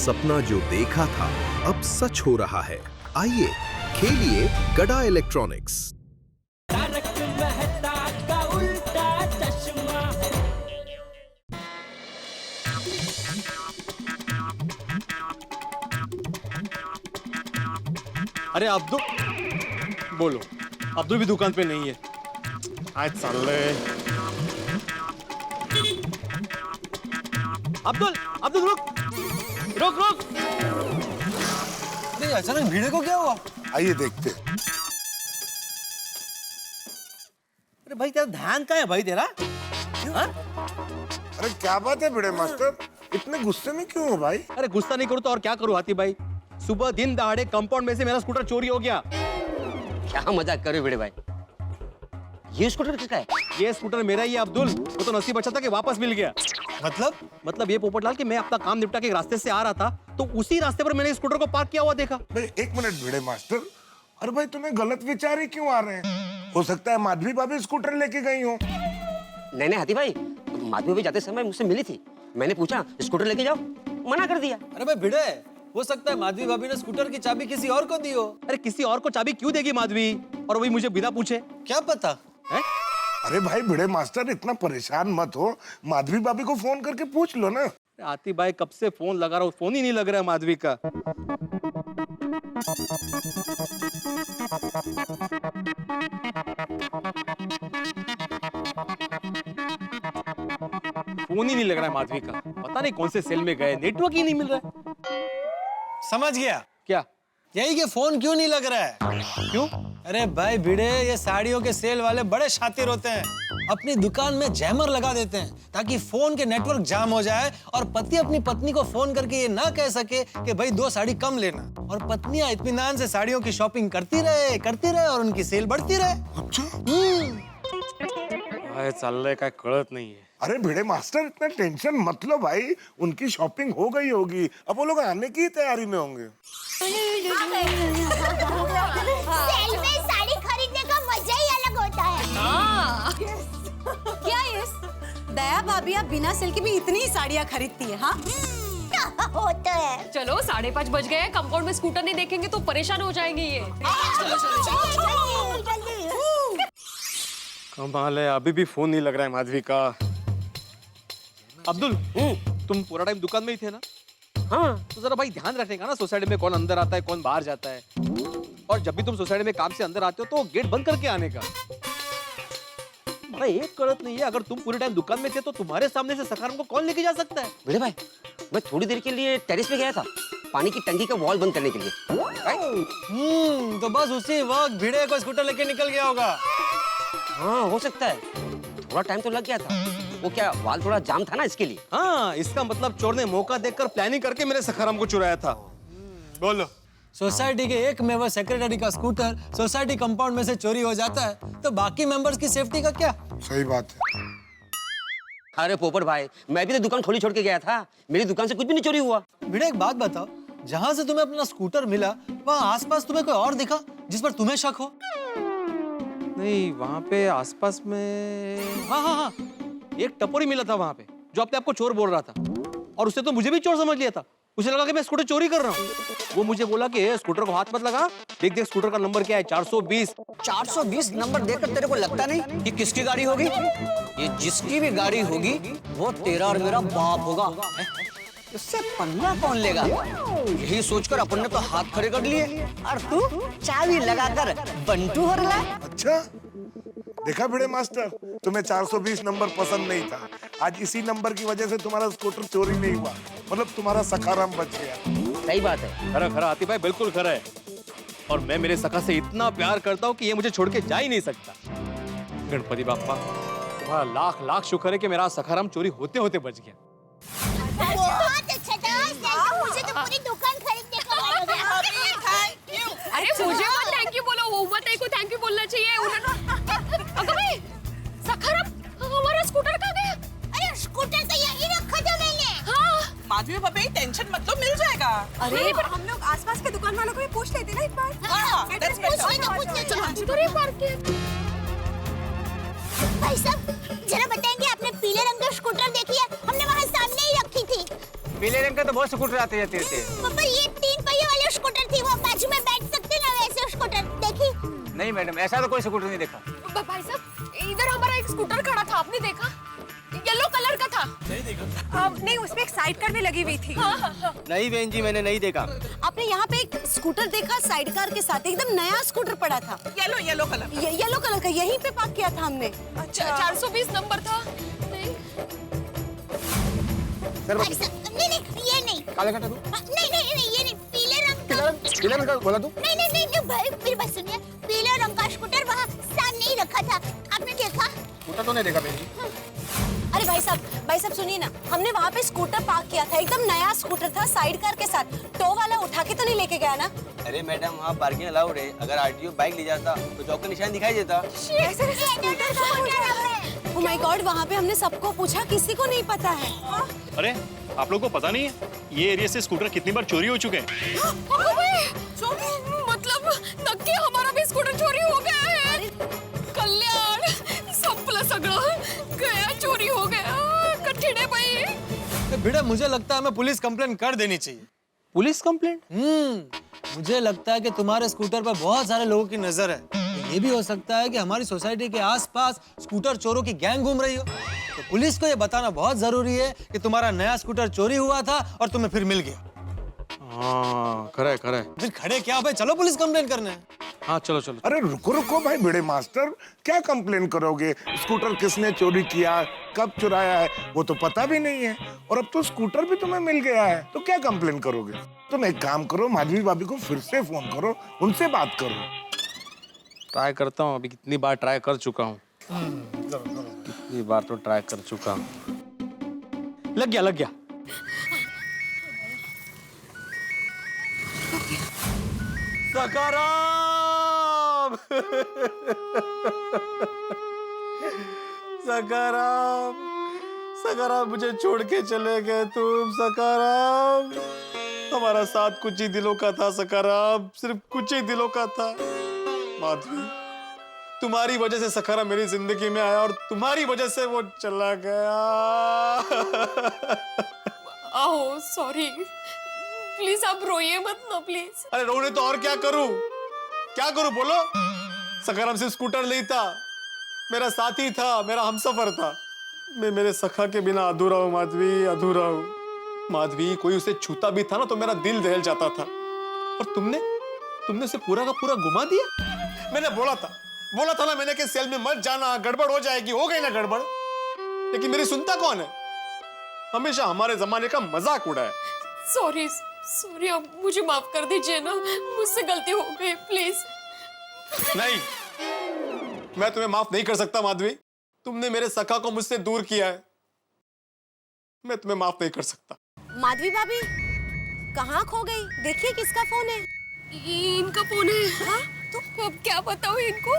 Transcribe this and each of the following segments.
सपना जो देखा था अब सच हो रहा है। आइए खेलिए गड़ा इलेक्ट्रॉनिक्स। अरे अब्दुल, बोलो। अब्दुल भी दुकान पे नहीं है। आज चालले अब्दुल, अब्दुल रुक रुक रुक। अरे अचानक भिड़े को क्या हुआ? आइए देखते हैं। अरे भाई तेरा ध्यान कहाँ है भाई तेरा? हाँ? अरे क्या बात है भिड़े मास्टर, इतने गुस्से में क्यों हो भाई? अरे गुस्सा नहीं करूँ तो और क्या करूँ हाथी भाई। सुबह दिन दहाड़े कंपाउंड में से मेरा स्कूटर चोरी हो गया। क्या मजाक कर रहे हो भिड़े भाई? ये स्कूटर किसका है? ये स्कूटर मेरा ही है अब्दुल। वो तो नसीब अच्छा था कि वापस मिल गया। मतलब ये पोपटलाल कि मैं अपना काम निपटा के एक रास्ते से आ रहा था तो उसी रास्ते पर मैंने स्कूटर को पार्क किया हुआ देखा। भाई एक मिनट भिड़े मास्टर, अरे भाई तुम्हें गलत विचार ही क्यों आ रहे हैं? हो सकता है माधवी भाभी स्कूटर लेके गई हो। नहीं हाथी भाई, माधवी भाभी जाते समय मुझसे मिली थी। मैंने पूछा स्कूटर लेके जाओ, मना कर दिया। अरे भाई भिड़े, हो सकता है माधवी भाभी ने स्कूटर की चाबी किसी और को दी हो। अरे किसी और को चाबी क्यों देगी माधवी, और वही मुझे बिना पूछे? क्या पता है? अरे भाई भिड़े मास्टर इतना परेशान मत हो, माधवी भाभी को फोन करके पूछ लो ना। आती भाई कब से फोन लगा रहा हूँ, फोन ही नहीं लग रहा है माधवी का। फोन ही नहीं लग रहा है माधवी का। पता नहीं कौन से सेल में गए, नेटवर्क ही नहीं मिल रहा है। समझ गया क्या? यही कि फोन क्यों नहीं लग रहा है। क्यों? अरे भाई भिड़े, ये साड़ियों के सेल वाले बड़े शातिर होते हैं। अपनी दुकान में जैमर लगा देते हैं ताकि फोन के नेटवर्क जाम हो जाए और पति अपनी पत्नी को फोन करके ये ना कह सके कि भाई 2 साड़ी कम लेना, और पत्नियां इत्मीनान से साड़ियों की शॉपिंग करती रहे और उनकी सेल बढ़ती रहे। अच्छा चाललंय काय कळत नाहीये। अरे भिड़े मास्टर इतना टेंशन मत लो भाई, उनकी शॉपिंग हो गई होगी, अब वो लोग आने की तैयारी में होंगे। सेल में साड़ी खरीदने का मजा ही अलग होता है। क्या ये दया भाभी आप बिना सेल के भी इतनी साड़ियाँ खरीदती है? हाँ होता है। चलो 5:30 बज गए हैं, कंपाउंड में स्कूटर नहीं देखेंगे तो परेशान हो जाएंगे ये। कमाल है, अभी भी फोन नहीं लग रहा है माधवी का। अब्दुल, तुम पूरा टाइम दुकान में ही थे ना? हाँ। तो जरा भाई ध्यान रखने का ना, सोसाइटी में कौन अंदर आता है कौन बाहर जाता है। और जब भी तुम सोसाइटी में काम से अंदर आते हो तो गेट बंद करके आने का। भाई एक कड़त नहीं है, अगर तुम पूरे टाइम दुकान में थे तो तुम्हारे सामने से सखाराम को कौन लेके जा सकता है? भिड़े भाई, मैं थोड़ी देर के लिए टेरेस पे गया था पानी की टंकी का वॉल बंद करने के लिए। तो बस उसी वक्त भिड़े को स्कूटर लेके निकल गया होगा। हाँ हो सकता है, थोड़ा टाइम तो लग गया था। वो क्या वाल थोड़ा जाम था ना, इसके लिए। हाँ, इसका मतलब चोर ने मौका देखकर प्लानिंग करके मेरे सखाराम को चुराया था। बोलो। सोसाइटी के एक मेंबर सेक्रेटरी का स्कूटर सोसाइटी कंपाउंड में से चोरी हो जाता है तो बाकी मेंबर्स की सेफ्टी का क्या? सही बात है। अरे पोपट भाई, मैं भी तो दुकान खोली छोड़ के गया था, मेरी दुकान से कुछ भी नहीं चोरी हुआ। भिड़े एक बात बताओ, जहाँ से तुम्हें अपना स्कूटर मिला वहाँ आसपास तुम्हें कोई और दिखा जिस पर तुम्हें शक हो? नहीं, वहाँ पे आसपास में हाँ, एक टपोरी मिला था वहाँ पे जो अपने आप को चोर बोल रहा था, और उसने तो मुझे भी चोर समझ लिया था। उसे लगा कि मैं स्कूटर चोरी कर रहा हूँ। वो मुझे बोला कि स्कूटर को हाथ मत लगा, देख देख स्कूटर का नंबर क्या है, 420। 420 नंबर देखकर तेरे को लगता नहीं कि किसकी गाड़ी होगी? ये जिसकी भी गाड़ी होगी वो तेरा और मेरा बाप होगा। इससे पन्ना कौन लेगा? यही सोचकर अपन ने तो हाथ खड़े कर लिए, और तू चाबी लगाकर बंटू हो रहा है। अच्छा देखा भिड़े मास्टर, तुम्हें 420 नंबर पसंद नहीं था, आज इसी नंबर की वजह से तुम्हारा स्कूटर चोरी नहीं हुआ, मतलब तुम्हारा सखाराम बच गया। सही बात है। खरा खरा आती भाई, बिल्कुल खरा है। और मैं मेरे सखा से इतना प्यार करता हूँ कि ये मुझे छोड़ के जा ही नहीं सकता। गणपति बाप्पा, तुम्हारा लाख लाख शुक्र है कि मेरा सखाराम चोरी होते होते बच गया। बहुत अच्छा था, मुझे तो पूरी दुकान खरीदने का मन हो गया। अरे मुझे मत थैंक यू बोलो, वो मत को थैंक यू बोलना चाहिए। अगर सखाराम, हमारा स्कूटर कहाँ गया? अरे स्कूटर तो यहीं रखा था मैंने। हाँ माधवी भाभी टेंशन मत लो, मिल जाएगा। अरे पर हम लोग आसपास के दुकान वालों को भी पूछ लेते ना एक बार। हाँ, that's better। भाई साहब जरा बताएंगे, आपने पीले रंग का स्कूटर देखी है? हमने वहाँ सामने ही रखी थी। पीले रंग का तो बहुत स्कूटर आते जाते रहते हैं। पापा ये 3 पहिए वाले स्कूटर थी, वो बाजू में बैठ सकते ना वैसे स्कूटर, देखी? नहीं मैडम, ऐसा तो कोई स्कूटर नहीं देखा। भाई साहब, इधर हमारा एक स्कूटर खड़ा था, आपने देखा? येलो कलर का था। नहीं देखा। नहीं, उसमें एक साइड कार भी लगी हुई थी। हाँ, हाँ, हाँ। नहीं बहन जी, मैंने नहीं देखा। आपने यहाँ पे एक स्कूटर देखा साइड कार के साथ, एकदम नया स्कूटर पड़ा था। Yellow colour. येलो कलर का, यहीं पे पार्क किया था हमने। 420 नंबर था। नहीं भाई साहब, नहीं ये नहीं। काले कटा दो। नहीं ये नहीं, पीले रंग का बोला तू? नहीं भाई मेरी बात सुनिए, पीले रंग का स्कूटर वहाँ सामने ही रखा था, आपने देखा? स्कूटर तो नहीं देखा बहन जी। अरे भाई साहब सुनिए ना, हमने वहाँ पे स्कूटर पार्क किया था, एकदम नया स्कूटर था साइड कार के साथ। टो वाला उठा के तो नहीं लेके गया ना? अरे मैडम, वहाँ पार्किंग अलाउड है। अगर आरटीओ बाइक ले जाता तो चौक का निशान दिखाई देता। ओह माय गॉड, वहाँ पे हमने सबको पूछा, किसी को नहीं पता है। अरे आप लोगों को पता नहीं है ये एरिया से स्कूटर कितनी बार चोरी हो चुके हैं? मतलब नक्की हमारा भी स्कूटर चोरी हो गया है। कल्याण संपला सगळं गया, चोरी हो गया। कठिन है भाई। बेटा मुझे लगता है हमें पुलिस कंप्लेंट कर देनी चाहिए। Police complaint? मुझे लगता है कि तुम्हारे स्कूटर पर बहुत सारे लोगों की नजर है। ये भी हो सकता है कि हमारी सोसाइटी के आसपास स्कूटर चोरों की गैंग घूम रही हो। तो पुलिस को ये बताना बहुत जरूरी है कि तुम्हारा नया स्कूटर चोरी हुआ था और तुम्हें फिर मिल गया। हाँ, खरा है। फिर खड़े क्या भाई, चलो पुलिस कंप्लेंट करने। हाँ चलो। अरे रुको भाई भिड़े मास्टर, क्या कंप्लेन करोगे? स्कूटर किसने चोरी किया, कब चुराया है, वो तो पता भी नहीं है। और अब तो स्कूटर भी तुम्हें मिल गया है, तो क्या कंप्लेन करोगे? तुम एक काम करो, माधवी भाभी को फिर से फोन करो, उनसे बात करो। ट्राई करता हूँ, अभी कितनी बार ट्राई कर चुका हूँ। कितनी बार तो ट्राई कर चुका हूँ। लग गया। सकाराम सकाराम मुझे छोड़ के चले गए तुम। सकाराम, हमारा साथ कुछ ही दिनों का था। सकाराम, सिर्फ कुछ ही दिनों का था। माधवी, तुम्हारी वजह से सकाराम मेरी जिंदगी में आया और तुम्हारी वजह से वो चला गया। ओह सॉरी, प्लीज आप रोइए मत ना प्लीज। अरे रोने तो और क्या करूं बोलो। सकाराम सिर्फ स्कूटर नहीं था, मेरा साथी था, मेरा हमसफर था। मैं मेरे सखा के बिना अधूरा हूं माधवी, अधूरा हूं। माधवी, कोई उसे छूता भी था ना तो मेरा दिल दहल जाता था। और तुमने उसे पूरा का पूरा घुमा दिया। मैंने बोला था ना मैंने कि सेल में मत जाना, गड़बड़ हो जाएगी। हो गई ना गड़बड़, लेकिन मेरी सुनता कौन है? हमेशा हमारे जमाने का मजाक उड़ाया। सॉरी, आप मुझे माफ कर दीजिए ना, मुझसे गलती हो गई प्लीज। नहीं, मैं तुम्हें माफ नहीं कर सकता माधवी। तुमने मेरे सखा को मुझसे दूर किया है, मैं तुम्हें माफ नहीं कर सकता। माधवी भाभी कहाँ खो गई? देखिए किसका फोन है। इनका फोन है। हाँ? तो अब क्या बताऊं इनको?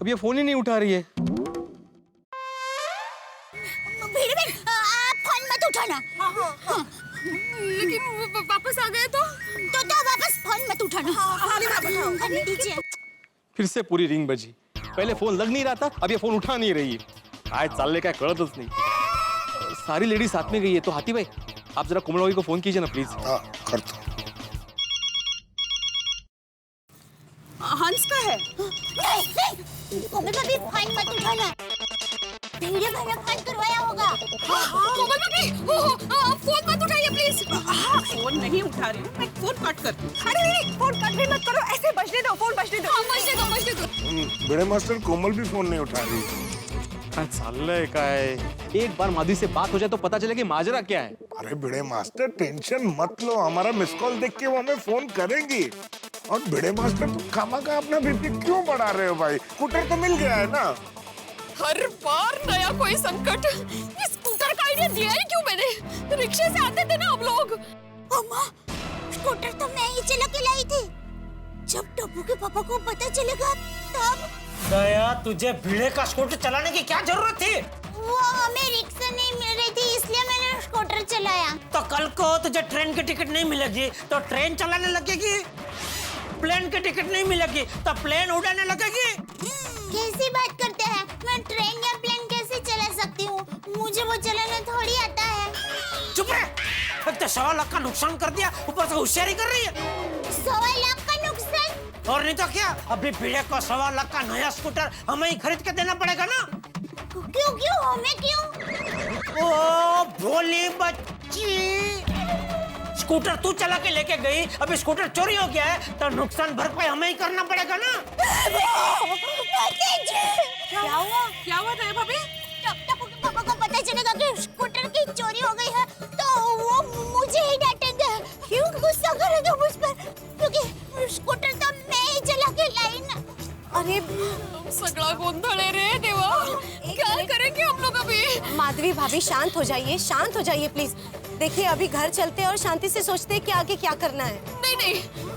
अब ये फोन ही नहीं उठा रही है। आप फोन मत उठाना। हाँ। लेकिन वापस आ गए तो वापस फोन मत उठाना। दीजिए। फिर से पूरी रिंग बजी। पहले फोन लग नहीं रहा था, अब ये फोन उठा नहीं रही है। आज चालने का कळतच नहीं। सारी लेडीज साथ में गई है। तो हाथी भाई, आप जरा कोमल भाई को फोन कीजिए ना प्लीज। हाँ, करता हूँ। हंस का है। कोमल भाभी फोन मत उठाना। वीडियो मैंने फोन करवाया होगा। कोमल भाभी, आप फोन मत उठाइए प्लीज। फोन नहीं उठा रही हूँ, मैं फोन कट कर। अरे नहीं, फोन कट भी मत करो, ऐसे बजने दो, फोन बजने दो। बजने दो। भिड़े मास्टर, कोमल भी फोन नहीं उठा रही। चाललंय काय? एक बार माधवी से बात हो जाए तो पता चले कि माजरा क्या है। अरे भिड़े मास्टर, टेंशन मत लो, हमारा मिस कॉल देख के वो हमें फोन करेंगी। और भिड़े मास्टर, तुम खामखा अपना बीपी क्यों बढ़ा रहे हो भाई? स्कूटर तो मिल गया है ना। हर बार नया कोई संकट। ये स्कूटर का आइडिया दिया ही क्यों मैंने? रिक्शे से आते थे ना हम लोग। अम्मा, स्कूटर तो मैं ही चला के लाई थी। जब टप्पू के पापा को पता चलेगा तब। दया, तुझे भिड़े का स्कूटर चलाने की क्या जरूरत थी? वो हमें रिक्शा नहीं मिल रही थी, इसलिए मैंने स्कूटर चलाया। तो कल को तुझे ट्रेन की टिकट नहीं मिलेगी तो ट्रेन चलाने लगेगी। प्लेन की टिकट नहीं मिलेगी तो प्लेन उड़ाने लगेगी। कैसी बात करते हैं? मैं ट्रेन या प्लेन कैसे चला सकती हूँ? मुझे वो चलाना थोड़ी आता है। एक तो 1.25 लाख का नुकसान कर दिया, ऊपर से होशियारी कर रही है। 1.25 लाख का नुकसान? और नहीं तो क्या, अभी भिड़े को 1.25 लाख का नया स्कूटर हमें ही खरीद के देना पड़ेगा ना। क्यों हमें क्यों? ओ भोली बच्ची, स्कूटर तू चला के लेके गई, अभी स्कूटर चोरी हो गया है तो नुकसान भरपाई हमें ही करना पड़ेगा ना। क्या हुआ था भाभी? टप्पू के पापा को पता चलेगा कि स्कूटर की चोरी हो गई है तो वो मुझे ही डांटेंगे। क्यों गुस्सा करेंगे मुझ पर? क्योंकि स्कूटर तो मैं ही चला के लाई ना। अरे सगड़ा गोंधळ है रे देवा, क्या करेंगे हम लोग अभी? माधवी भाभी शांत हो जाइए प्लीज। देखिए अभी घर चलते हैं और शांति से सोचते हैं कि आगे क्या करना है। नहीं,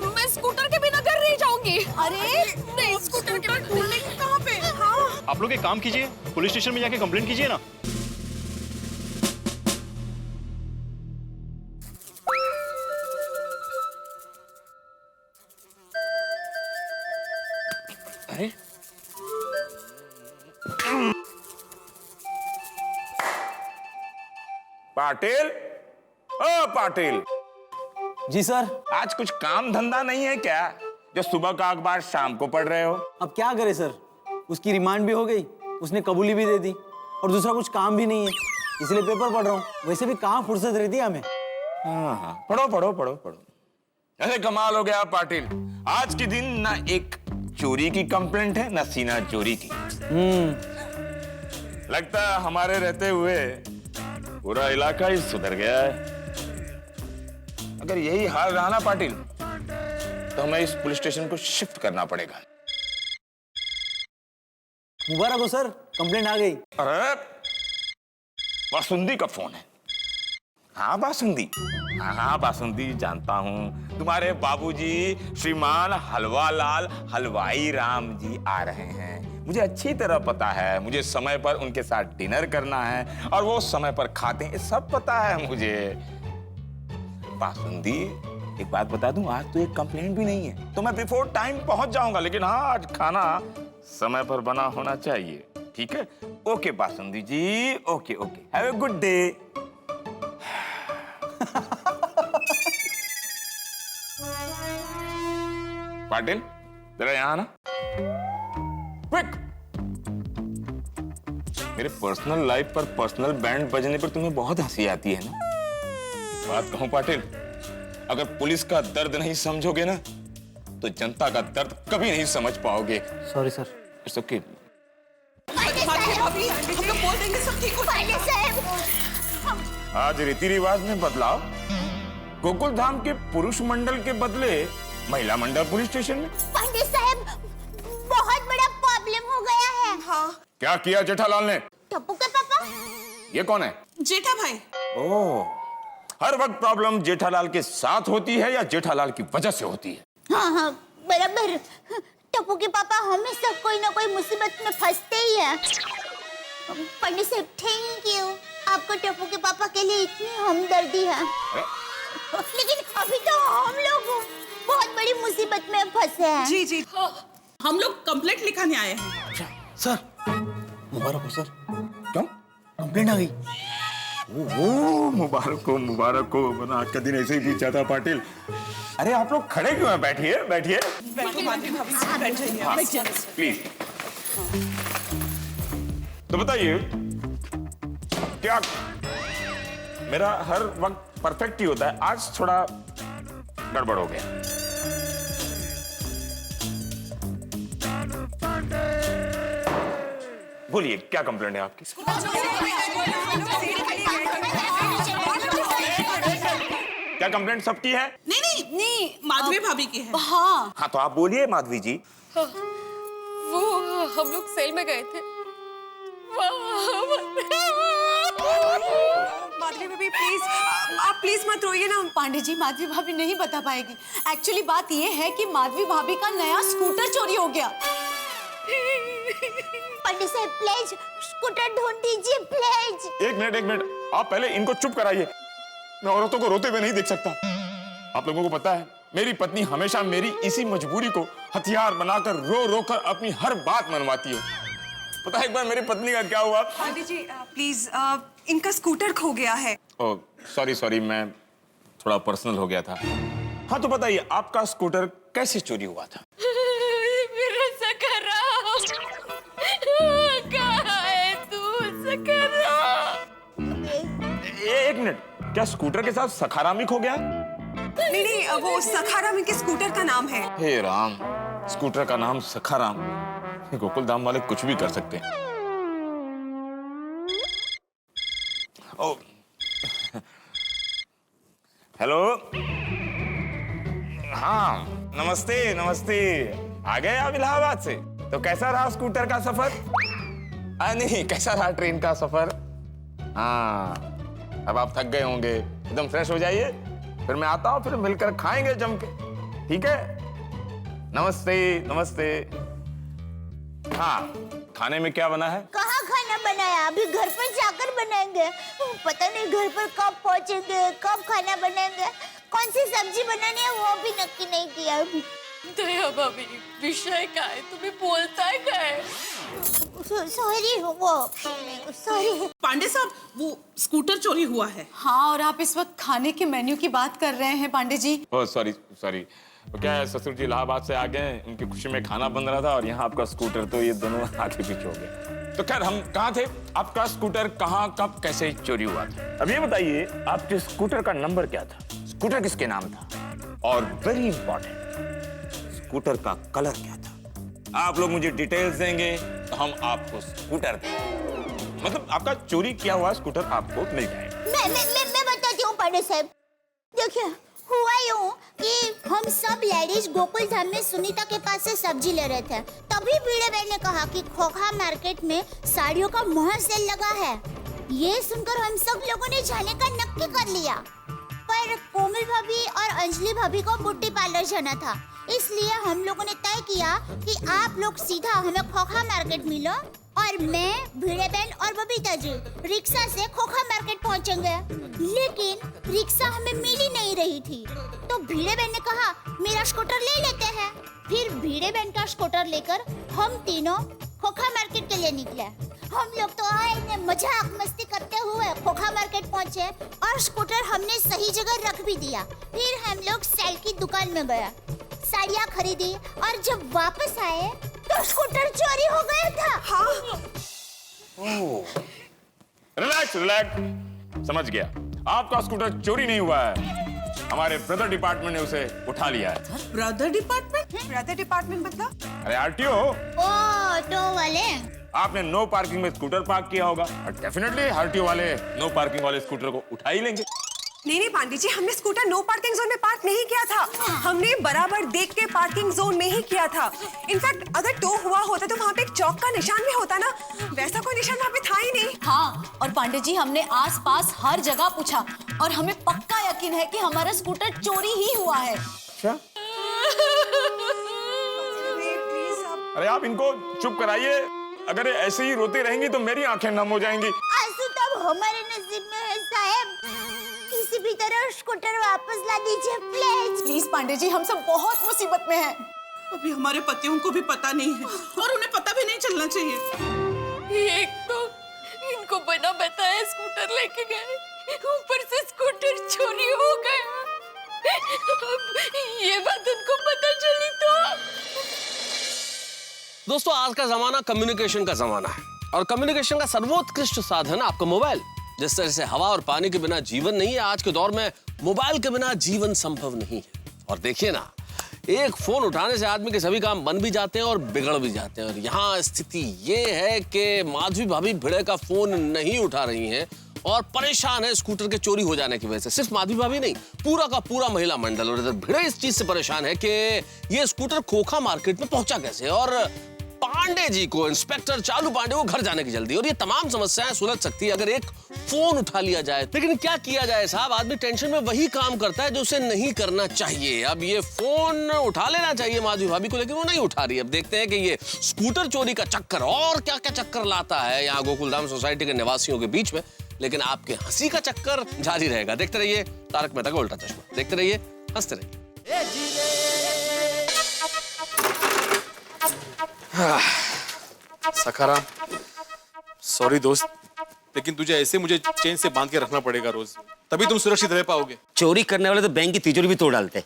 मैं स्कूटर के बिना घर नहीं जाऊंगी। अरे नहीं, स्कूटर के बिना ढूंढेंगे कहाँ पे? हाँ। आप लोग एक काम कीजिए, पुलिस स्टेशन में जाके कंप्लेंट कीजिए ना। अरे पाटिल, ओ पाटिल, जी सर। आज कुछ काम धंधा नहीं है क्या, जो सुबह का अखबार शाम को पढ़ रहे हो? अब क्या करे सर, उसकी रिमांड भी हो गई, उसने कबूली भी दे दी और दूसरा कुछ काम भी नहीं है, इसलिए पेपर पढ़ रहा हूँ। वैसे भी कहाँ फुर्सत रहती है हमें। हाँ, पढ़ो। अरे कमाल हो गया पाटिल, आज के दिन ना एक चोरी की कंप्लेंट है ना सीना चोरी की। लगता है हमारे रहते हुए पूरा इलाका ही सुधर गया है। अगर यही हाल रहा ना पाटिल, तो हमें इस पुलिस स्टेशन को शिफ्ट करना पड़ेगा। मुबारक हो सर, कंप्लेंट आ गई। अरे बासुंदी का फोन है। हाँ बासुंदी जानता हूँ। तुम्हारे बाबूजी श्रीमान हलवालाल हलवाई राम जी आ रहे हैं। मुझे अच्छी तरह पता है, मुझे समय पर उनके साथ डिनर करना है और वो समय पर खाते हैं, सब पता है मुझे। बासुंदी, एक बात बता दूं, आज तो एक कंप्लेंट भी नहीं है, तो मैं बिफोर टाइम पहुंच जाऊंगा, लेकिन हाँ आज खाना समय पर बना होना चाहिए, ठीक है? Okay Basundi ji, okay, have a good day. Patil, जरा यहाँ आना, क्विक। मेरे पर्सनल लाइफ पर पर्सनल बैंड बजने पर तुम्हें बहुत हंसी आती है ना? बात कहूं पाटिल, अगर पुलिस का दर्द नहीं समझोगे ना, तो जनता का दर्द कभी नहीं समझ पाओगे। Sorry sir. It's okay. हम लोग बोल देंगे सब ठीक हो जाएगा। आज रीति रिवाज में बदलाव, गोकुल धाम के पुरुष मंडल के बदले महिला मंडल पुलिस स्टेशन में। पंडित साहब, बहुत बड़ा प्रॉब्लम हो गया है। हाँ। क्या किया जेठालाल ने? टप्पू के पापा। ये कौन है? जेठा भाई। ओह, हर वक्त प्रॉब्लम जेठालाल के साथ होती है या जेठालाल की वजह से होती है? हाँ, बराबर। टप्पू के पापा हमेशा कोई ना कोई मुसीबत में फंसते ही है। पंडित साहब, थैंक यू, आपको टप्पू के पापा के लिए इतनी हमदर्दी है। लेकिन अभी तो हम लोग बहुत बड़ी मुसीबत में फंसे हैं। जी, हम लोग कंप्लेंट लिखाने आए हैं। सर मुबारक हो सर। क्यों? कंप्लेंट आ गई। ओह, मुबारक हो, बना का दिन ऐसे ही बीत जाता पाटिल। अरे आप लोग खड़े क्यों हैं? बैठिए। बैठो माधवी भाभी, बैठ जाइए। प्लीज। तो बताइए, क्या मेरा हर वक्त परफेक्ट ही होता है? आज थोड़ा गड़बड़ हो गया। बोलिए, क्या कंप्लेंट है आपकी? क्या कंप्लेंट सबकी है? नहीं, माधवी भाभी की है। हाँ तो आप बोलिए माधवी जी। वो हम लोग सेल में गए थे। माधवी भाभी प्लीज, आप प्लीज मत रोइए ना। पांडे जी, माधवी भाभी नहीं बता पाएगी। एक्चुअली बात ये है कि माधवी भाभी का नया स्कूटर चोरी हो गया। पंडित साहब, प्लीज स्कूटर ढूंढ दीजिए, प्लीज। एक मिनट, आप पहले इनको चुप कराइए। मैं औरतों को रोते हुए नहीं देख सकता। आप लोगों को पता है, मेरी पत्नी हमेशा मेरी इसी मजबूरी को हथियार बनाकर रो कर अपनी हर बात मनवाती है। पता है एक बार मेरी पत्नी का क्या हुआ? पांडे जी प्लीज, इनका स्कूटर खो गया है। ओह सॉरी, मैं थोड़ा पर्सनल हो गया था। हाँ तो बताइए, आपका स्कूटर कैसे चोरी हुआ था? मेरा सखाराम, कहाँ है तू सखाराम? एक मिनट, क्या स्कूटर के साथ सखाराम खो गया? नहीं, वो सखाराम इनके स्कूटर का नाम है। हे राम, स्कूटर का नाम सखाराम। गोकुल धाम वाले कुछ भी कर सकते हैं। ओ, हेलो, हाँ नमस्ते नमस्ते। आ गए आप इलाहाबाद से? तो कैसा रहा स्कूटर का सफर? नहीं, कैसा रहा ट्रेन का सफर? हाँ, अब आप थक गए होंगे, एकदम फ्रेश हो जाइए, फिर मैं आता हूँ, फिर मिलकर खाएंगे जम के, ठीक है? नमस्ते नमस्ते। हाँ, खाने में क्या बना है? कहाँ खाना बनाया? अभी घर पर जाकर बनाएंगे। पता नहीं घर पर कब पहुँचेंगे, कब खाना बनाएंगे, कौन सी सब्जी बनानी है वो भी नक्की नहीं किया अभी। दया भाभी, विषय क्या है? तुम्हें बोलता है क्या है? सॉरी। पांडे साहब, वो स्कूटर चोरी हुआ है। हाँ, और आप इस वक्त खाने के मेन्यू की बात कर रहे हैं Pandey ji. Oh sorry sorry, वो क्या है, ससुर जी इलाहाबाद से आ गए, उनकी खुशी में खाना बन रहा था और यहाँ आपका स्कूटर, तो ये दोनों आगे पीछे हो गए। तो खैर, हम कहाँ थे? आपका स्कूटर कहाँ, कब, कैसे चोरी हुआ था? अब ये बताइए, आपके स्कूटर का नंबर क्या था? स्कूटर किसके नाम था? और वेरी इंपॉर्टेंट, स्कूटर का कलर क्या था? आप लोग मुझे डिटेल्स देंगे तो हम आपको स्कूटर देंगे, मतलब आपका चोरी किया हुआ स्कूटर आपको मिल जाएगा। मैं बताती हूँ पांडे साहब। देखिए, हुआ यूं कि हम सब लेडीज गोकुल धाम में सुनीता के पास से सब्जी ले रहे थे, तभी भिड़े बहन ने कहा कि खोखा मार्केट में साड़ियों का महा सेल लगा है। ये सुनकर हम सब लोगों ने जाने का नक्की कर लिया, पर कोमल भाभी और अंजलि भाभी को ब्यूटी पार्लर जाना था, इसलिए हम लोगों ने तय किया कि आप लोग सीधा हमें खोखा मार्केट मिलो और मैं, भिड़े बहन और बबीता जी रिक्शा से खोखा मार्केट पहुंचेंगे। लेकिन रिक्शा हमें मिल ही नहीं रही थी, तो भिड़े बहन ने कहा मेरा स्कूटर ले लेते हैं। फिर भिड़े बहन का स्कूटर लेकर हम तीनों खोखा मार्केट के लिए निकले। हम लोग तो आए मजाक मस्ती करते हुए खोखा मार्केट पहुंचे और स्कूटर हमने सही जगह रख भी दिया। फिर हम लोग सेल की दुकान में गया, साड़ियाँ खरीदी और जब वापस आए तो स्कूटर चोरी हो गया था। हाँ। रिलैक्स रिलैक्स, समझ गया। आपका स्कूटर चोरी नहीं हुआ है, हमारे ब्रदर डिपार्टमेंट ने उसे उठा लिया है। Brother department? ब्रदर डिपार्टमेंट मतलब? अरे आरटीओ, ऑटो वाले। आपने नो पार्किंग में स्कूटर पार्क किया होगा और डेफिनेटली आरटीओ वाले नो पार्किंग वाले स्कूटर को उठा ही लेंगे। नहीं पांडे जी, हमने स्कूटर नो पार्किंग जोन में पार्क नहीं किया था, हमने बराबर देख के पार्किंग जोन में ही किया था। इनफैक्ट अगर टो हुआ होता तो वहाँ पे एक चौक का निशान भी होता ना, वैसा कोई निशान वहाँ पे था ही नहीं। हाँ, और पांडे जी हमने आसपास हर जगह पूछा और हमें पक्का यकीन है कि हमारा स्कूटर चोरी ही हुआ है। क्या? अरे आप इनको चुप कराइए, अगर ऐसे ही रोते रहेंगी तो मेरी आंखें नम हो जाएंगी। आंसू तब हमारे नसीब में है साहब, किसी भी तरह स्कूटर वापस ला दीजिए प्लीज। प्लीज पांडे जी, हम सब बहुत मुसीबत में हैं। अभी हमारे पतियों को भी पता नहीं है और उन्हें पता भी नहीं चलना चाहिए। एक तो इनको बिना बताए स्कूटर लेके गए, ऊपर से स्कूटर चोरी हो गया। अब ये बात उनको पता चली तो। दोस्तों, आज का जमाना कम्युनिकेशन का जमाना है और कम्युनिकेशन का सर्वोत्कृष्ट साधन आपका मोबाइल। जिस तरह से हवा और पानी के बिना जीवन नहीं है, आज के दौर में मोबाइल के बिना जीवन संभव नहीं है। और देखिए ना, एक फोन उठाने से आदमी के सभी काम बन भी जाते हैं और बिगड़ भी जाते हैं। और यहाँ स्थिति ये है कि माधवी भाभी भिड़े का फोन नहीं उठा रही हैं और परेशान है स्कूटर के चोरी हो जाने की वजह से। सिर्फ माधवी भाभी नहीं, पूरा का पूरा महिला मंडल। और इधर भिड़े इस चीज से परेशान है कि ये स्कूटर खोखा मार्केट में पहुंचा कैसे, और पांडे जी को, इंस्पेक्टर चालू पांडे को घर जाने की जल्दी। और ये तमाम समस्याएं सुलझ सकती है अगर एक फोन उठा लिया जाए। लेकिन क्या किया जाए साहब, आदमी टेंशन में वही काम करता है जो उसे नहीं करना चाहिए। अब ये फोन उठा लेना चाहिए माधवी भाभी को, लेकिन वो नहीं उठा रही। अब देखते हैं कि ये स्कूटर चोरी का चक्कर और क्या क्या चक्कर लाता है यहाँ गोकुलधाम सोसाइटी के निवासियों के बीच में। लेकिन आपके हंसी का चक्कर जारी रहेगा। देखते रहिए तारक मेहता का उल्टा चश्मा, देखते रहिए, हंसते रहिए। सखाराम, सॉरी दोस्त, लेकिन तुझे ऐसे मुझे चेन से बांध के रखना पड़ेगा रोज। तभी तुम सुरक्षित रह पाओगे। चोरी करने वाले तो बैंक की तिजोरी भी तोड़ डालते हैं।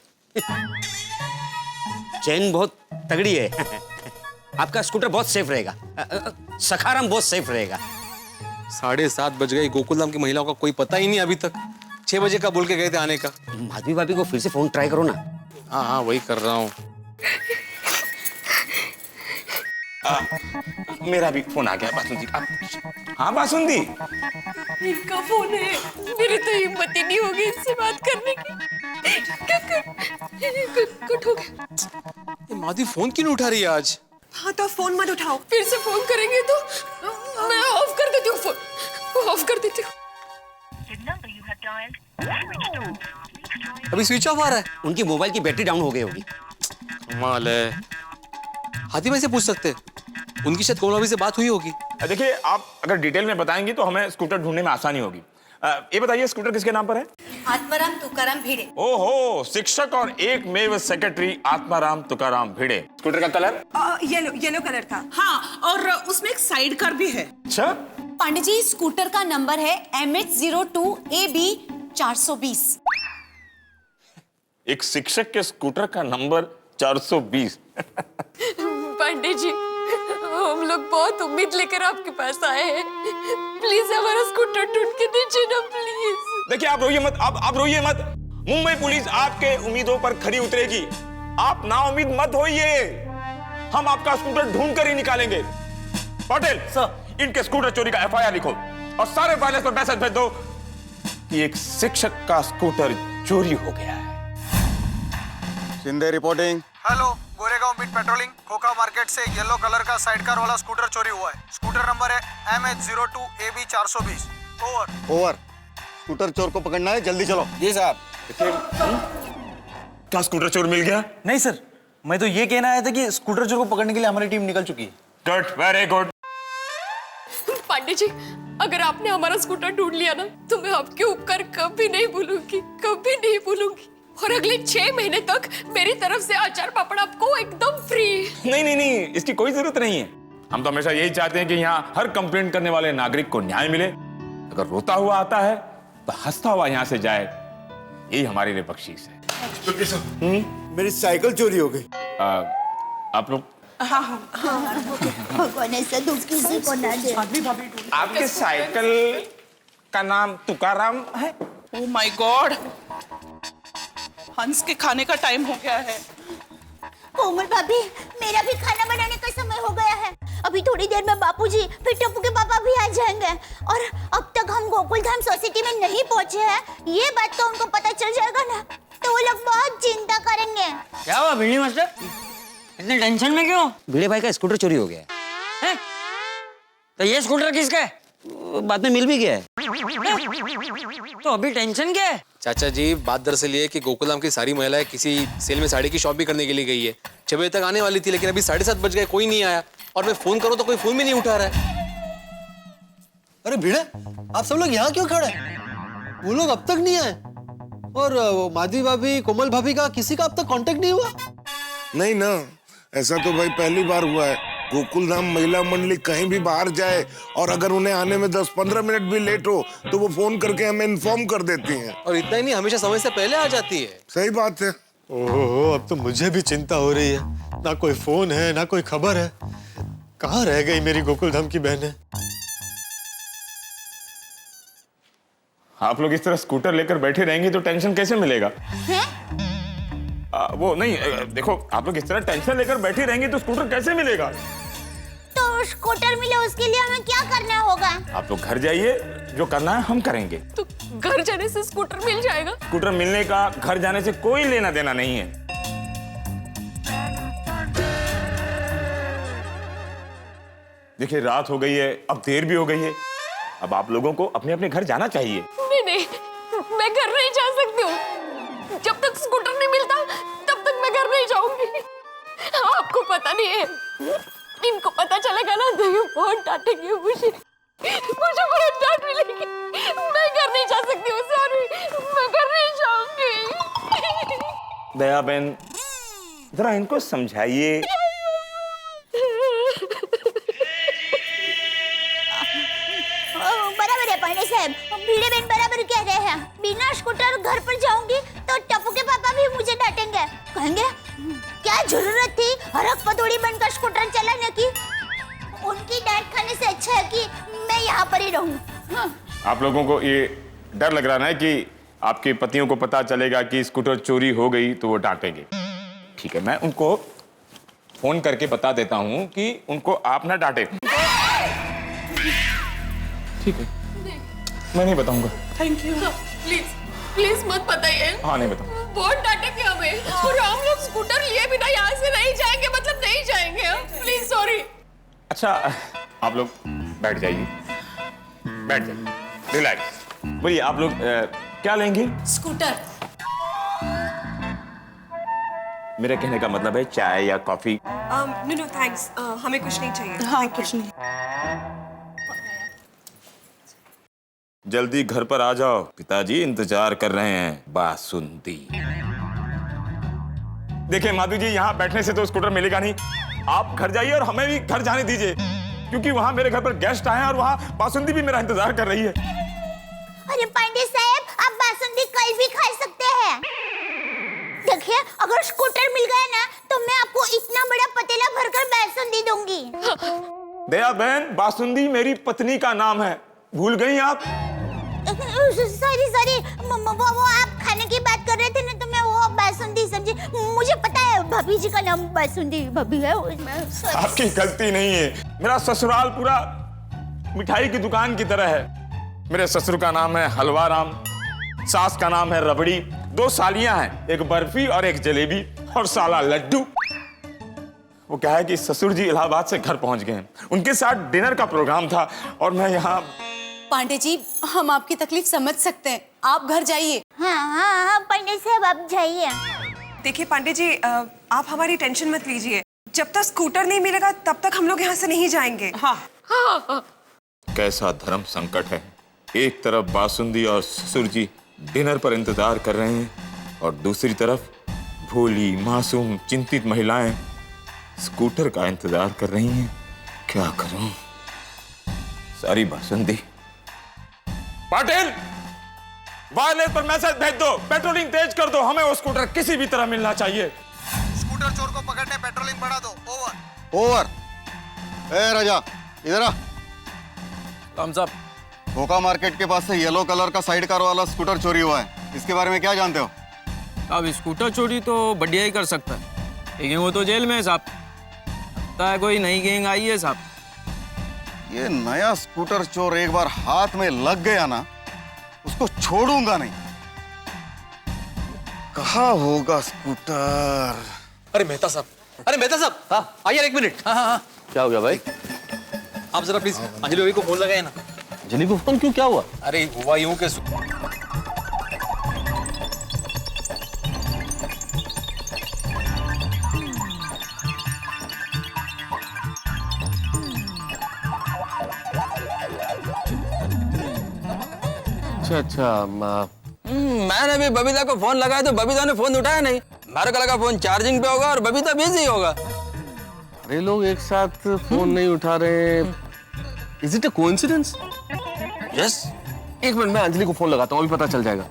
चेन बहुत तगड़ी है। आपका स्कूटर बहुत सेफ रहेगा। सखाराम बहुत सेफ रहेगा। 7:30 बज गए, गोकुलधाम की महिलाओं का कोई पता ही नहीं अभी तक। 6 बजे का बोल के गए थे आने का। माधवी भाभी को फिर से फोन ट्राई करो ना। हाँ वही कर रहा हूँ। मेरा भी फोन आ गया बासुंदी। हाँ बासुंदी, इनका फोन है, मेरी तो हिम्मत ही नहीं होगी इनसे बात करने की। कट हो गया। ये माधवी फोन क्यों नहीं उठा रही है आज? हाँ तो फोन मत उठाओ। फिर से फोन करेंगे तो मैं ऑफ कर देती हूँ फोन, ऑफ कर देती हूँ। अभी स्विच ऑफ आ रहा है। उनकी मोबाइल की बैटरी डाउन हो गई होगी। कमाल है। हाथी भाई से पूछ सकते हैं, उनकी शायद कोमल भाभी से बात हुई होगी। देखिए आप अगर डिटेल में बताएंगी तो हमें स्कूटर ढूंढने में आसानी होगी। ये बताइए स्कूटर किसके नाम पर है? आत्माराम तुकाराम भिड़े। ओहो, शिक्षक और एक मेव सेक्रेटरी आत्माराम तुकाराम भिड़े। स्कूटर का कलर? येलो कलर था। हाँ, और उसमें एक साइड कार भी है। अच्छा पांडे जी, स्कूटर का नंबर है MH02AB 420। एक शिक्षक के स्कूटर का नंबर 420। पांडे जी, हम लोग बहुत उम्मीद लेकर आपके पास आए हैं। प्लीज हमारा स्कूटर ढूंढ के दीजिए ना प्लीज। देखिए आप रोइए मत, आप रोइए मत। मुंबई पुलिस आपके उम्मीदों पर खरी उतरेगी। आप ना उम्मीद मत होइए, हम आपका स्कूटर ढूंढ कर ही निकालेंगे। पटेल सर, इनके स्कूटर चोरी का FIR लिखो और सारे फाइनेंस पर मैसेज भेज दो कि एक शिक्षक का स्कूटर चोरी हो गया है। Shinde reporting. Hello, Goregaon beat patrolling. खोखा मार्केट से येलो कलर का साइड कार वाला स्कूटर चोरी हुआ है। स्कूटर नंबर है MH02AB 420। ओवर। स्कूटर चोर को पकड़ना है, जल्दी चलो। जी साहब। क्या स्कूटर चोर मिल गया? नहीं सर, मैं तो ये कहना आया था कि स्कूटर चोर को पकड़ने के लिए हमारी टीम निकल चुकी है। Good, very good. Pandey ji, अगर आपने हमारा स्कूटर ढूंढ लिया ना तो मैं आपके उपकार कभी नहीं भूलूंगी, कभी नहीं भूलूंगी। और अगले 6 महीने तक मेरी तरफ से अचार पापड़ आपको एकदम फ्री। नहीं, इसकी कोई जरूरत नहीं है। हम तो हमेशा यही चाहते हैं कि यहाँ हर कंप्लेंट करने वाले नागरिक को न्याय मिले। अगर रोता हुआ आता है तो हंसता हुआ यहाँ से जाए, यही हमारी लिए बख्शीश है। मेरी साइकिल चोरी हो गई। आप लोग? भगवान ऐसा दुख किसी को ना दे। आपके साइकिल का नाम तुकाराम है? ओह माय गॉड, हंस के खाने का टाइम हो गया है। कोमल भाभी, मेरा भी खाना बनाने का समय हो गया है। अभी थोड़ी देर में बापूजी फिर टप्पू के पापा भी आ जाएंगे। और अब तक हम गोकुलधाम सोसाइटी में नहीं पहुंचे हैं, ये बात तो उनको पता चल जाएगा ना, तो वो लोग बहुत चिंता करेंगे। क्या हुआ भिड़े मास्टर, इतने टेंशन में क्यों? भिड़े भाई का स्कूटर चोरी हो गया है। तो ये स्कूटर किसका है? बाद में मिल भी गया है। तो अभी टेंशन क्या है? चाचा जी, बात दरअसल ये है कि गोकुलधाम की सारी महिलाएं किसी सेल में साड़ी की शॉप भी करने के लिए गई है। 6 बजे तक आने वाली थी, लेकिन अभी 7:30 बज गए, कोई नहीं आया। और मैं फोन करूं तो कोई फोन भी नहीं उठा रहा है। अरे भिड़े, आप सब लोग यहाँ क्यों खड़े हैं? वो लोग अब तक नहीं आए। और वो माधवी भाभी, कोमल भाभी का किसी का अब तक कांटेक्ट नहीं हुआ? नहीं ना, ऐसा तो भाई पहली बार हुआ है। गोकुलधाम महिला मंडली कहीं भी बाहर जाए और अगर उन्हें आने में 10-15 मिनट भी लेट हो तो वो फोन करके हमें इन्फॉर्म कर देती हैं। और इतना ही नहीं, हमेशा समय से पहले आ जाती है। सही बात है। ओहो, अब तो मुझे भी चिंता हो रही है। ना कोई फोन है, ना कोई खबर है। कहाँ रह गई मेरी गोकुलधाम की बहनें? आप लोग इस तरह स्कूटर लेकर बैठे रहेंगे तो टेंशन कैसे मिलेगा? वो नहीं, देखो आप लोग इस तरह टेंशन लेकर बैठे रहेंगे तो स्कूटर कैसे मिलेगा? तो स्कूटर मिले उसके लिए हमें क्या करना होगा? आप लोग घर जाइए, जो करना है हम करेंगे। तो घर जाने से स्कूटर मिल जाएगा? स्कूटर मिलने का घर जाने से कोई लेना देना नहीं है। देखिए रात हो गई है, अब देर भी हो गई है। अब आप लोगों को अपने अपने घर जाना चाहिए। नहीं, मैं घर नहीं जा सकती हूँ। जब तक स्कूटर नहीं मिलता तब तक मैं घर नहीं जाऊंगी। आपको पता नहीं है, इनको पता चलेगा ना तो ये बहुत डांटेंगे मुझे बहुत डांट मिलेगी। मैं घर नहीं जा सकती हूँ, सॉरी, मैं घर नहीं जाऊंगी। दया बहन, जरा इनको समझाइए। बराबर है पांडे साहब, भिड़े बहन बराबर कह रहे हैं। बिना घर पर जाऊंगी तो टप्पू के पापा भी मुझे डांटेंगे, कहेंगे क्या जरूरत थी हरक पतोड़ी बनकर स्कूटर चलाने की। उनकी डांट खाने से अच्छा है कि मैं यहाँ पर ही रहूं। आप लोगों को ये डर लग रहा है कि आपके पतियों को पता चलेगा कि स्कूटर चोरी हो गई तो वो डांटेंगे। ठीक है, मैं उनको फोन करके बता देता हूँ कि उनको आप ना डांटे। ठीक है, मैं नहीं बताऊंगा। Thank you. प्लीज प्लीज मत बताइए। हाँ, नहीं बताऊंगा। बहुत डांटेंगे हमें और हम लोग स्कूटर लिए बिना यहाँ से नहीं जाएंगे, मतलब नहीं जाएंगे। Please sorry. अच्छा, आप लोग बैठ जाइए, बैठ जाइए, रिलैक्स। बोलिए, आप लोग क्या लेंगे? स्कूटर। मेरे कहने का मतलब है चाय या कॉफी? नो थैंक्स, हमें कुछ नहीं चाहिए। हाँ, कुछ नहीं। जल्दी घर पर आ जाओ, पिताजी इंतजार कर रहे हैं। बासुंदी। देखिए माधु जी, यहाँ बैठने से तो स्कूटर मिलेगा नहीं। आप घर जाइए और हमें भी घर जाने दीजिए, क्योंकि वहाँ मेरे घर पर गेस्ट आए हैं और वहाँ बासुंदी भी मेरा इंतजार कर रही है। अरे पांडे साहब, आप बासुंदी कल भी खा सकते हैं। देखिए, अगर स्कूटर मिल गया ना तो मैं आपको इतना बड़ा पतीला भरकर बासुंदी दूंगी। दया बहन, बासुंदी मेरी पत्नी का नाम है, भूल गई आप? सॉरी, वो आप खाने की बात कर रहे थे ना तो मैं वो बासुंदी समझी। मुझे पता है भाभी जी का नाम बासुंदी भाभी है। आपकी गलती नहीं है, मेरा ससुराल पूरा मिठाई की दुकान की तरह है। मेरे ससुर का नाम है हलवा राम, सास का नाम है रबड़ी, 2 सालियां हैं, एक बर्फी और एक जलेबी और साला लड्डू। वो क्या है कि ससुर जी इलाहाबाद से घर पहुंच गए हैं, उनके साथ डिनर का प्रोग्राम था और मैं यहाँ। पांडे जी, हम आपकी तकलीफ समझ सकते हैं, आप घर जाइए। हाँ, पांडे साहब आप जाइए। देखिए पांडे जी, आप हमारी टेंशन मत लीजिए। जब तक स्कूटर नहीं मिलेगा तब तक हम लोग यहाँ से नहीं जाएंगे। हाँ। कैसा धर्म संकट है, एक तरफ बासुंदी और ससुर जी डिनर पर इंतजार कर रहे हैं और दूसरी तरफ भोली मासूम चिंतित महिलाएं स्कूटर का इंतजार कर रही हैं। क्या करूं? सारी बासुंदी। पाटिल, वायरलेस पर मैसेज भेज दो, पेट्रोलिंग तेज कर दो, हमें वो स्कूटर किसी भी तरह मिलना चाहिए। स्कूटर चोर को पकड़ने पेट्रोलिंग बढ़ा दो। ओवर। ए राजा, इधर आ। हम सब खोखा मार्केट के पास से येलो कलर का साइड कार वाला स्कूटर चोरी हुआ है, इसके बारे में क्या जानते हो? अब स्कूटर चोरी तो बढ़िया ही कर सकता है, लेकिन वो तो जेल में है साहब। लगता है कोई नई गैंग आई है साहब। ये नया स्कूटर चोर एक बार हाथ में लग गया ना, उसको छोड़ूंगा नहीं। कहाँ होगा स्कूटर? अरे मेहता साहब, हाँ आइए 1 मिनट। हाँ। क्या हो गया भाई? आप जरा प्लीज अंजलि भाभी को फोन लगाए ना। अंजलि को फोन क्यों, क्या हुआ? अरे हुआ यूं के अच्छा, मैंने भी बबीता को फोन लगाया तो बबीता ने फोन उठाया नहीं। मेरे को लगा फोन चार्जिंग पे होगा और बबीता बिजी होगा। अरे लोग एक साथ फोन नहीं उठा रहे, is it a coincidence? Yes. 1 minute, मैं अंजलि को फोन लगाता हूँ, अभी पता चल जाएगा।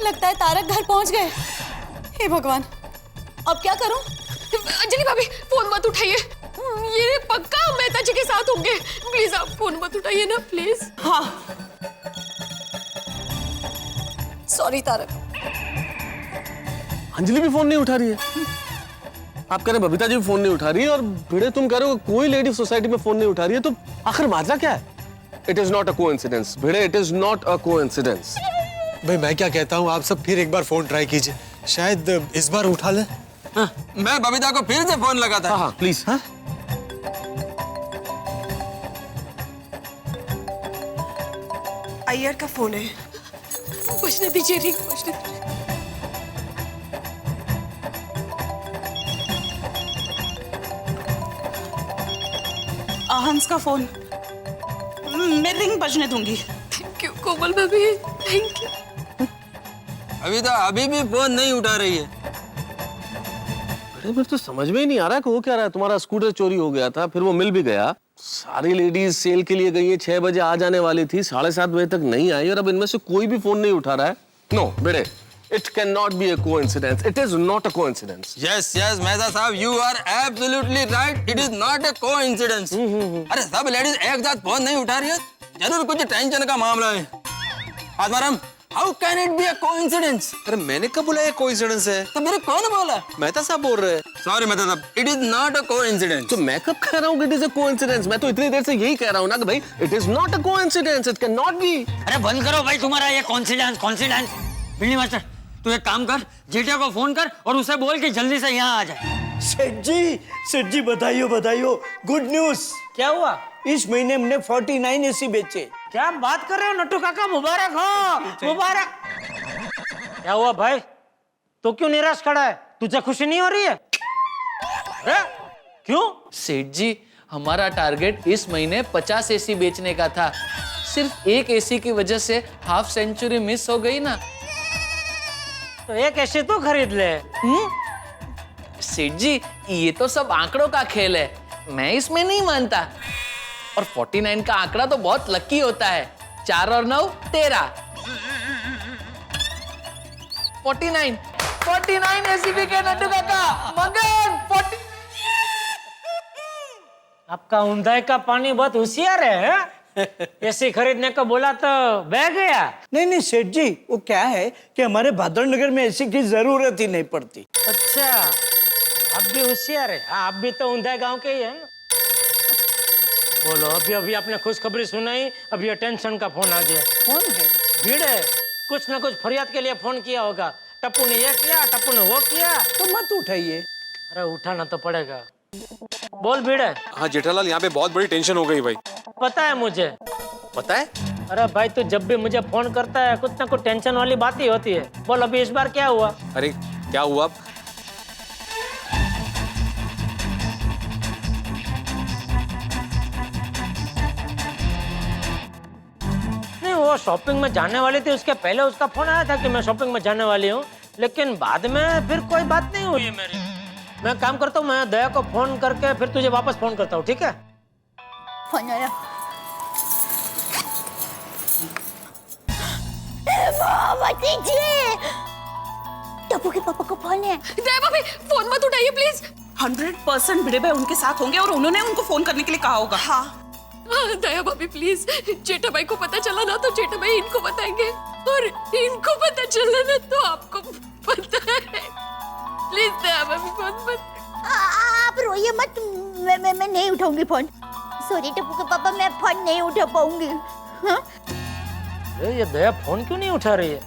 लगता है तारक घर पहुंच गए। हे भगवान, अब क्या करूं? अंजलि भाभी फोन मत उठाइए, ये पक्का मेहता जी के साथ होंगे। प्लीज आप फोन मत उठाइए ना प्लीज। हाँ सॉरी तारक। अंजलि भी फोन नहीं उठा रही है। आप कह रहे बबीता जी भी फोन नहीं उठा रही है और भिड़े तुम कह रहे हो कोई लेडी सोसाइटी में फोन नहीं उठा रही है, तो आखिर माजरा क्या है? It is not a coincidence Bhide, it is not a coincidence. भाई मैं क्या कहता हूँ, आप सब फिर एक बार फोन ट्राई कीजिए, शायद इस बार उठा ले। हाँ, मैं बबीता को फिर से फोन लगाता है। हाँ प्लीज। हाँ अय्यर का फोन है। बजने दीजिए, रिंग बजने दीजिए। हंस का फोन, मैं रिंग बजने दूंगी। थैंक यू कोमल भाभी, थैंक यू। बबीता अभी भी फोन नहीं उठा रही है। अरे मेरे तो समझ में ही नहीं आ रहा कि वो क्या रहा है। तुम्हारा स्कूटर चोरी हो गया था, फिर वो मिल भी गया। सारी लेडीज सेल के लिए गई है, 6 बजे आ जाने वाली थी, 7:30 बजे तक नहीं आई, और अब इनमें से कोई भी फोन नहीं उठा रहा है। नो बेटे, it cannot be a coincidence. It is not a coincidence. Yes, Mehta साहब, you are absolutely right. It is not a coincidence. अरे सब लेडीज एक साथ फोन नहीं उठा रही है, जरूर कुछ टेंशन का मामला है। Atmaram, how can it be a coincidence? अरे मैंने कब बोला ये कोइंसिडेंस है? तो मेरे कौन बोला? मेहता साहब बोल रहे हैं। Sorry मेहता साहब, it is not a coincidence. तो मैं कब कह रहा हूँ कि it is a coincidence? मैं तो इतनी देर से यही कह रहा हूँ ना कि भाई it is not a coincidence. It cannot be. अरे बंद करो भाई तुम्हारा ये कॉन्फिडेंस। बिल्ली मास्टर, तू एक काम कर, जेठा को फोन कर और उसे बोल कि जल्दी से यहाँ आ जाए। सेठ जी बधाइयो, गुड न्यूज। क्या हुआ? इस महीने हमने 49 एसी बेचे। क्या बात कर रहे हो नट्टू काका, मुबारक हो, मुबारक। क्या हुआ भाई, तो क्यों निराश खड़ा है? तुझे खुशी नहीं हो रही है? क्यों? सेठ जी, हमारा टारगेट इस महीने 50 एसी बेचने का था। सिर्फ एक एसी की वजह से हाफ सेंचुरी मिस हो गई ना। तो एक एसी तो खरीद ले। सेठ जी, ये तो सब आंकड़ों का खेल है, मैं इसमें नहीं मानता। और 49 का आंकड़ा तो बहुत लकी होता है। 4 और 9 13। 49 एसी भी के नट्टू काका, मगन 40। आपका उंधाई का पानी बहुत होशियार है। एसी खरीदने को बोला तो बह गया। नहीं सेठ जी, वो क्या है कि हमारे भादर नगर में एसी की जरूरत ही नहीं पड़ती। अच्छा, आप भी होशियार है। आप भी तो उंधाई गांव के ही है ना। बोलो, अभी आपने खुशखबरी सुनाई, अभी ये टेंशन का फोन आ गया। कौन है? भीड़ है, कुछ ना कुछ फरियाद के लिए फोन किया होगा। टप्पू ने ये किया, टप्पू ने वो किया। तो मत उठाइए। अरे उठाना तो पड़ेगा। बोल भीड़। हाँ जेठालाल, यहाँ पे बहुत बड़ी टेंशन हो गई भाई। पता है मुझे। पता है? अरे भाई, तू जब भी मुझे फोन करता है कुछ ना कुछ टेंशन वाली बात ही होती है। बोल अभी इस बार क्या हुआ? अरे क्या हुआ? नहीं, वो शॉपिंग में जाने वाली थी, उसके पहले उसका फोन आया था कि मैं शॉपिंग में जाने वाली हूँ, लेकिन बाद में फिर कोई बात नहीं हुई मेरी। मैं काम करता हूँ, मैं दया को फोन करके फिर तुझे वापस फोन करता हूँ, ठीक है? फोन आया। टप्पू के पापा को फोन है। दया भाभी, फोन मत उठाइए प्लीज। 100% भिड़े भाई उनके साथ होंगे और उन्होंने उनको फोन करने के लिए कहा होगा। हाँ, दया भाभी प्लीज, जेठा भाई को पता चला ना तो जेठा भाई इनको बताएंगे, और इनको पता चला ना तो आपको पता है। प्लीज दया भाभी फोन मत। आप रोइए मत, मैं नहीं उठाऊंगी फोन। सॉरी टप्पू के पापा, मैं फोन नहीं उठा पाऊंगी। ये दया फोन क्यों नहीं उठा रही है?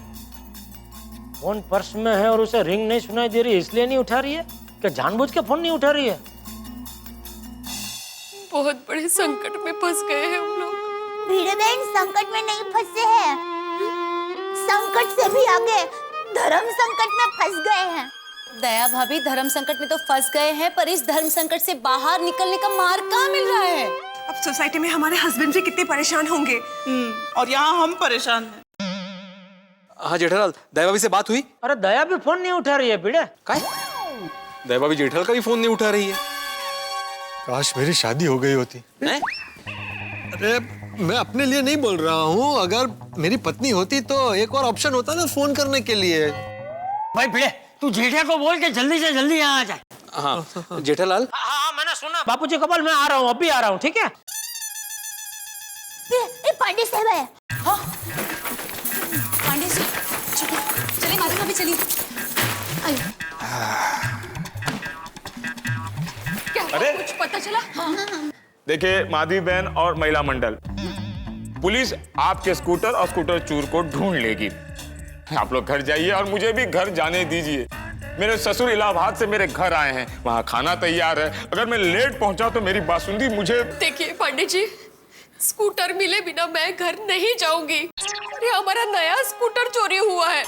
फोन पर्स में है और उसे रिंग नहीं सुनाई दे रही, इसलिए नहीं उठा रही है? क्या जानबूझ के फोन नहीं उठा रही है? बहुत बड़े संकट में फंस गए हैं हम लोग। भीड़े बहन संकट में नहीं फंसे हैं, संकट से भी आगे धर्म संकट में फंस गए हैं। दया भाभी, धर्म संकट में तो फंस गए हैं, पर इस धर्म संकट से बाहर निकलने का मार्ग कहाँ मिल रहा है? अब सोसाइटी में हमारे हस्बैंड भी कितने परेशान होंगे। और यहाँ हम परेशान हैं। हाँ जेठालाल, दया भाभी से बात हुई? अरे दया भी फोन नहीं उठा रही है भिड़े। दया भाभी जेठालाल का भी फोन नहीं उठा रही है। काश मेरी शादी हो गई होती। अरे मैं अपने लिए नहीं बोल रहा हूँ, अगर मेरी पत्नी होती तो एक और ऑप्शन होता ना फोन करने के लिए। भाई भिड़े, तू जेठा को बोल के जल्दी से जल्दी यहाँ आ जाए। हाँ जेठालाल। हाँ, मैंने सुना। बापूजी को बोल मैं आ रहा हूँ, अभी आ रहा हूँ, ठीक है? पांडे साहब है। हाँ? पांडे जी, चलिए माता भाभी चलिए। अरे कुछ पता चला? हाँ। देखिए माधवी बहन और महिला मंडल, पुलिस आपके स्कूटर और स्कूटर चोर को ढूंढ लेगी। आप लोग घर जाइए और मुझे भी घर जाने दीजिए। मेरे ससुर इलाहाबाद से मेरे घर आए हैं, वहाँ खाना तैयार है। अगर मैं लेट पहुंचा तो मेरी बासुंदी मुझे। देखिए पांडे जी, स्कूटर मिले बिना मैं घर नहीं जाऊंगी। ये हमारा नया स्कूटर चोरी हुआ है।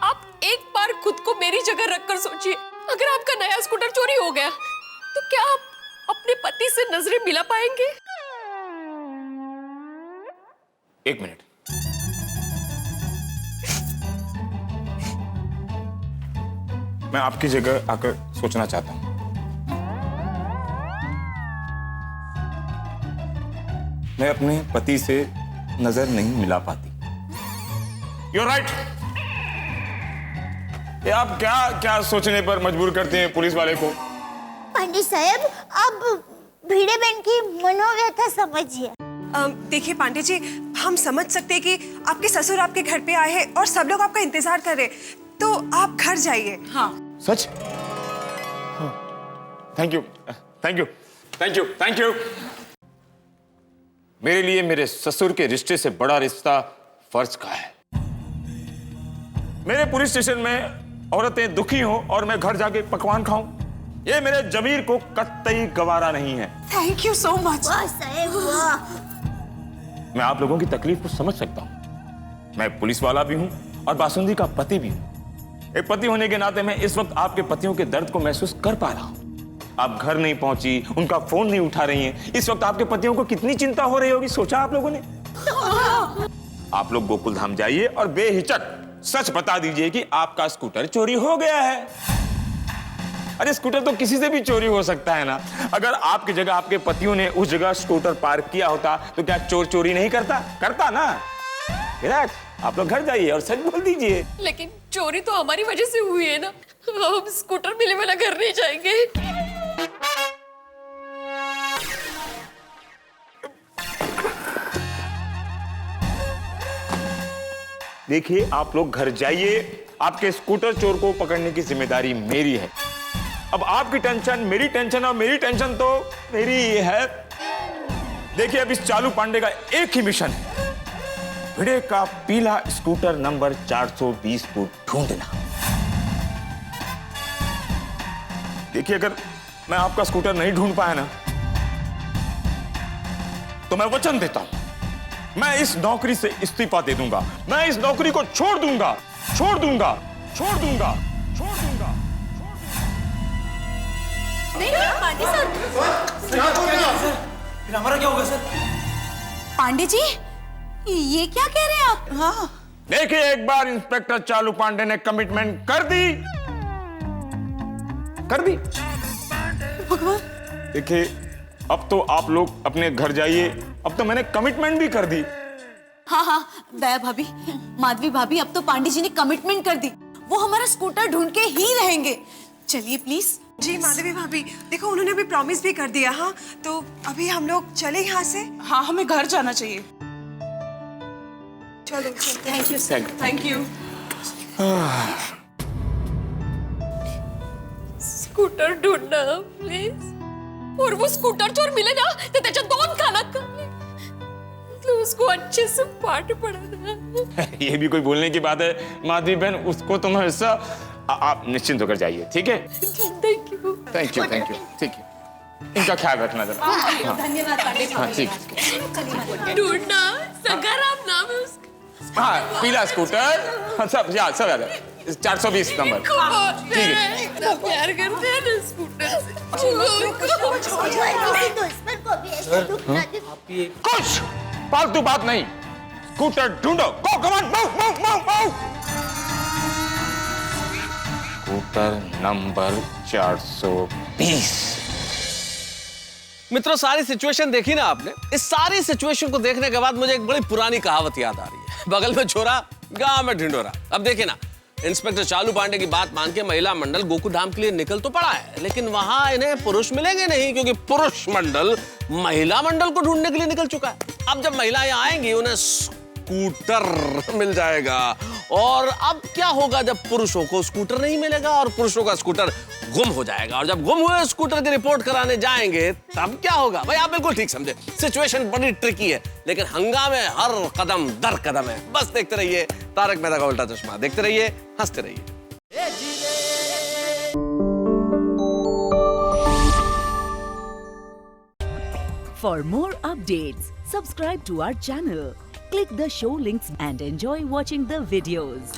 आप एक बार खुद को मेरी जगह रखकर सोचिए, अगर आपका नया स्कूटर चोरी हो गया तो क्या आप अपने पति से नजरें मिला पाएंगे? एक मिनट। मैं आपकी जगह आकर सोचना चाहता हूँ। मैं अपने पति से नजर नहीं मिला पाती। You're right. ये आप क्या क्या सोचने पर मजबूर करते हैं पुलिस वाले को? पांडे साहब, अब भिड़े बहन की मनोव्यथा समझिए। देखिए पांडे जी, हम समझ सकते हैं कि आपके ससुर आपके घर पे आए हैं और सब लोग आपका इंतजार कर रहे हैं, तो आप घर जाइए। हाँ। सच? Thank you, thank you, thank you, thank you. मेरे लिए मेरे ससुर के रिश्ते से बड़ा रिश्ता फर्ज का है। मेरे पुलिस स्टेशन में औरतें दुखी हों और मैं घर जाके पकवान खाऊं, ये मेरे जमीर को कतई गवारा नहीं है। Thank you so much. मैं आप लोगों की तकलीफ को समझ सकता हूं। मैं पुलिस वाला भी हूं और बासुंदी का पति भी हूं। एक पति होने के नाते मैं इस वक्त आपके पतियों के दर्द को महसूस कर पा रहा हूं। आप घर नहीं पहुंची, उनका फोन नहीं उठा रही हैं। इस वक्त आपके पतियों को कितनी चिंता हो रही होगी, सोचा आप लोगों ने? आप लोग गोकुल धाम जाइए और बेहिचक सच बता दीजिए कि आपका स्कूटर चोरी हो गया है। अरे स्कूटर तो किसी से भी चोरी हो सकता है ना। अगर आपकी जगह आपके पतियों ने उस जगह स्कूटर पार्क किया होता तो क्या चोर चोरी नहीं करता? करता ना। विराट, आप लोग घर जाइए और सच बोल दीजिए। लेकिन चोरी तो हमारी वजह से हुई है ना, हम स्कूटर मिले बिना घर नहीं जाएंगे। देखिए, आप लोग घर जाइए, आपके स्कूटर चोर को पकड़ने की जिम्मेदारी मेरी है। अब आपकी टेंशन मेरी टेंशन और मेरी टेंशन तो मेरी ही है। देखिए, अब इस चालू पांडे का एक ही मिशन है, भिड़े का पीला स्कूटर नंबर 420 को ढूंढना। देखिए, अगर मैं आपका स्कूटर नहीं ढूंढ पाया ना, तो मैं वचन देता हूं, मैं इस नौकरी से इस्तीफा दे दूंगा। मैं इस नौकरी को छोड़ दूंगा, छोड़ दूंगा, छोड़ दूंगा, छोड़ दूंगा। नहीं पांडे सर, फिर हमारा क्या होगा सर? पांडे जी, ये क्या कह रहे हैं आप? हाँ। देखिए, एक बार इंस्पेक्टर चालू पांडे ने कमिटमेंट कर दी, कर दी। भगवान। देखिए, अब तो आप लोग अपने घर जाइए। अब तो मैंने कमिटमेंट भी कर दी। हाँ हाँ, दया भाभी, माधवी भाभी, अब तो पांडे जी ने कमिटमेंट कर दी, वो हमारा स्कूटर ढूंढ के ही रहेंगे। चलिए प्लीज। जी माधवी भाभी, देखो उन्होंने भी प्रॉमिस भी कर दिया। हाँ, तो अभी हम लोग चले यहाँ से। हाँ, हमें घर जाना चाहिए। चलो। Thank you sir. Thank you. Scooter ढूंढना प्लीज, और वो स्कूटर चोर मिले ना तो त्याच्या दोन कानात तो उसको अच्छे से पाठ पढ़ाना। ये भी कोई बोलने की बात है माधवी बहन? उसको तो मैं हिस्सा। आप निश्चिंत होकर जाइए, ठीक है? Thank you, thank you, thank you. ठीक है, इनका ख्याल रखना जरा। धन्यवाद पांडे हाँ, ठीक। ढूंढना सगाराम नाम है उसका। हाँ, पीला स्कूटर, सब याद, सब याद है। 420 नंबर। ठीक है। इतना प्यार करते हैं ना स्कूटर से। कुछ फालतू बात नहीं, स्कूटर ढूंढो। Go, come on, move, move, move, move. Scooter number 420। मित्रों, सारी सिचुएशन देखी ना आपने? इस सारी सिचुएशन को देखने के बाद मुझे एक बड़ी पुरानी कहावत याद आ रही है, बगल में छोरा गांव में ढिंडोरा। अब देखिए ना, इंस्पेक्टर चालू पांडे की बात मान के महिला मंडल गोकुल धाम के लिए निकल तो पड़ा है, लेकिन वहां इन्हें पुरुष मिलेंगे नहीं, क्योंकि पुरुष मंडल महिला मंडल को ढूंढने के लिए निकल चुका है। अब जब महिलाएं आएंगी, उन्हें स्कूटर मिल जाएगा। और अब क्या होगा जब पुरुषों को स्कूटर नहीं मिलेगा और पुरुषों का स्कूटर गुम हो जाएगा? और जब गुम हुए स्कूटर की रिपोर्ट कराने जाएंगे तब क्या होगा? भाई आप बिल्कुल ठीक समझे, सिचुएशन बड़ी ट्रिकी है, लेकिन हंगामे हर कदम दर कदम है। बस देखते रहिए तारक मेहता का उल्टा चश्मा, देखते रहिए, हंसते रहिए। For more updates, subscribe to our channel, click the show links and enjoy watching the videos.